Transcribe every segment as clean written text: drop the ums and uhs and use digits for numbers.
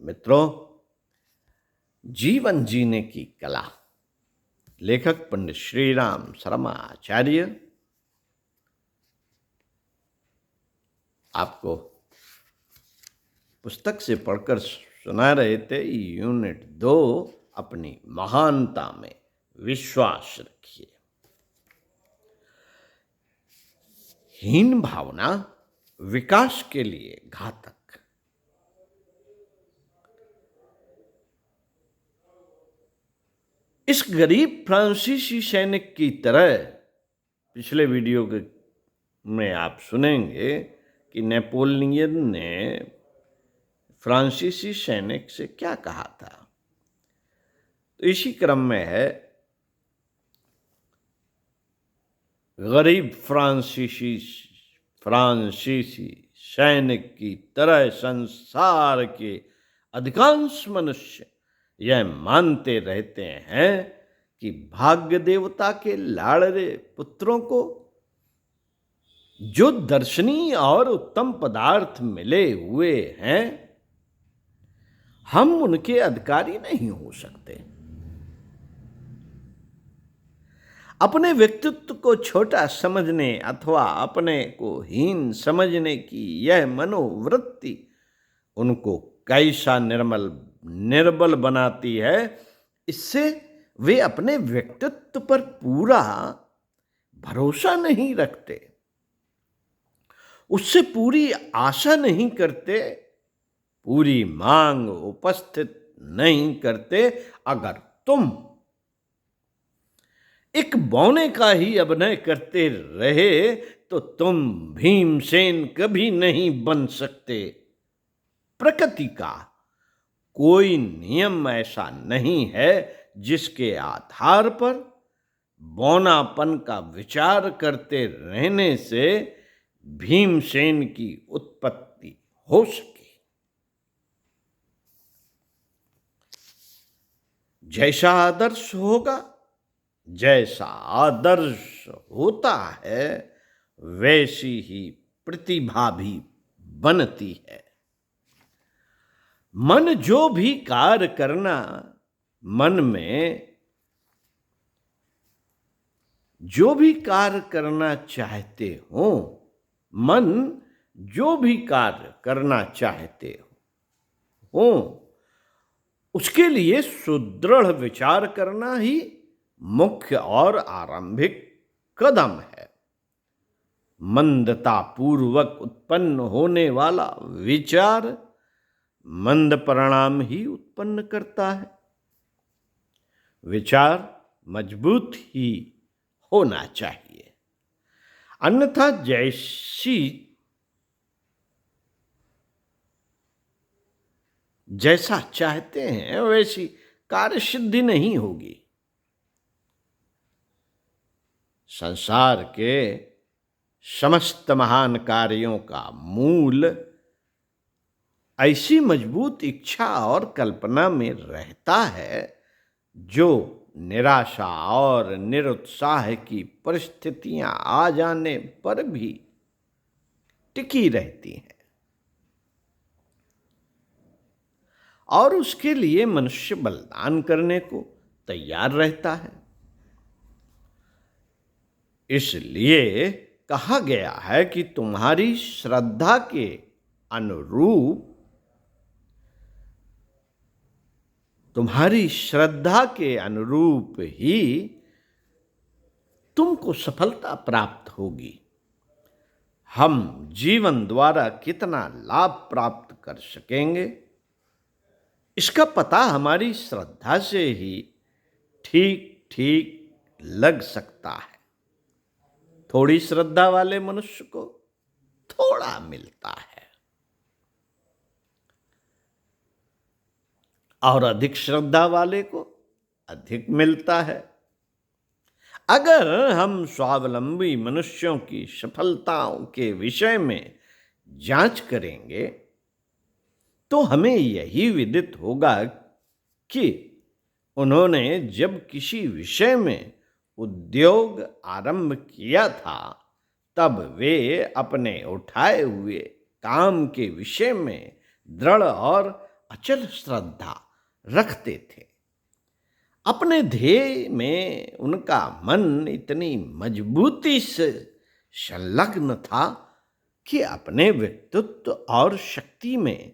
मित्रों, जीवन जीने की कला, लेखक पंडित श्रीराम शर्मा आचार्य आपको पुस्तक से पढ़कर सुना रहे थे। यूनिट 2, अपनी महानता में विश्वास रखिए। हीन भावना विकास के लिए घातक। इस गरीब फ्रांसीसी सैनिक की तरह पिछले वीडियो में आप सुनेंगे कि नेपोलियन ने फ्रांसीसी सैनिक से क्या कहा था। तो इसी क्रम में है, गरीब फ्रांसीसी सैनिक की तरह संसार के अधिकांश मनुष्य यह मानते रहते हैं कि भाग्य देवता के लाड़ले पुत्रों को जो दर्शनीय और उत्तम पदार्थ मिले हुए हैं, हम उनके अधिकारी नहीं हो सकते। अपने व्यक्तित्व को छोटा समझने अथवा अपने को हीन समझने की यह मनोवृत्ति उनको कैसा निर्बल बनाती है। इससे वे अपने व्यक्तित्व पर पूरा भरोसा नहीं रखते, उससे पूरी आशा नहीं करते, पूरी मांग उपस्थित नहीं करते। अगर तुम एक बौने का ही अभिनय करते रहे तो तुम भीमसेन कभी नहीं बन सकते। प्रकृति का कोई नियम ऐसा नहीं है जिसके आधार पर बौनापन का विचार करते रहने से भीमसेन की उत्पत्ति हो सके। जैसा आदर्श होगा, जैसा आदर्श होता है, वैसी ही प्रतिभा भी बनती है। मन जो भी कार्य करना, मन में जो भी कार्य करना चाहते हो, मन जो भी कार्य करना चाहते हो, उसके लिए सुदृढ़ विचार करना ही मुख्य और आरंभिक कदम है। मंदता पूर्वक उत्पन्न होने वाला विचार मंद परिणाम ही उत्पन्न करता है। विचार मजबूत ही होना चाहिए, अन्यथा जैसा चाहते हैं वैसी कार्य सिद्धि नहीं होगी। संसार के समस्त महान कार्यों का मूल ऐसी मजबूत इच्छा और कल्पना में रहता है जो निराशा और निरुत्साह की परिस्थितियां आ जाने पर भी टिकी रहती हैं, और उसके लिए मनुष्य बलिदान करने को तैयार रहता है। इसलिए कहा गया है कि तुम्हारी श्रद्धा के अनुरूप ही तुमको सफलता प्राप्त होगी। हम जीवन द्वारा कितना लाभ प्राप्त कर सकेंगे, इसका पता हमारी श्रद्धा से ही ठीक ठीक लग सकता है। थोड़ी श्रद्धा वाले मनुष्य को थोड़ा मिलता है, और अधिक श्रद्धा वाले को अधिक मिलता है। अगर हम स्वावलंबी मनुष्यों की सफलताओं के विषय में जांच करेंगे तो हमें यही विदित होगा कि उन्होंने जब किसी विषय में उद्योग आरंभ किया था, तब वे अपने उठाए हुए काम के विषय में दृढ़ और अचल श्रद्धा रखते थे। अपने ध्येय में उनका मन इतनी मजबूती से संलग्न था कि अपने व्यक्तित्व और शक्ति में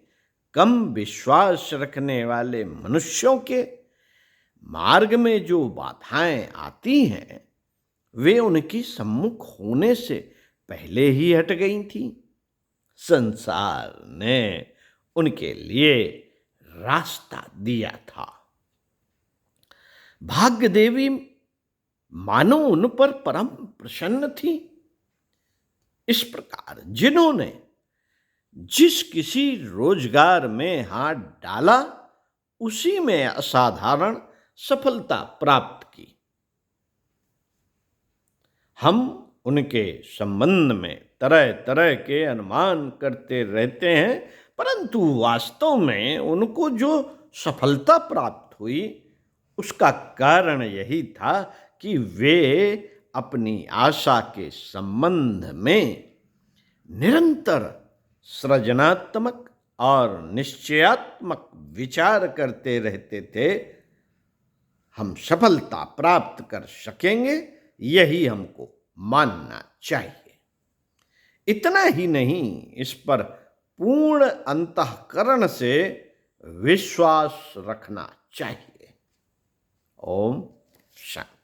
कम विश्वास रखने वाले मनुष्यों के मार्ग में जो बाधाएं आती हैं, वे उनकी सम्मुख होने से पहले ही हट गई थी। संसार ने उनके लिए रास्ता दिया था। भाग्य देवी मानो उन पर परम प्रसन्न थी। इस प्रकार जिन्होंने जिस किसी रोजगार में हाथ डाला, उसी में असाधारण सफलता प्राप्त की। हम उनके संबंध में तरह तरह के अनुमान करते रहते हैं, परंतु वास्तव में उनको जो सफलता प्राप्त हुई, उसका कारण यही था कि वे अपनी आशा के संबंध में निरंतर सृजनात्मक और निश्चयात्मक विचार करते रहते थे। हम सफलता प्राप्त कर सकेंगे, यही हमको मानना चाहिए। इतना ही नहीं, इस पर पूर्ण अंतःकरण से विश्वास रखना चाहिए। ओम शांति।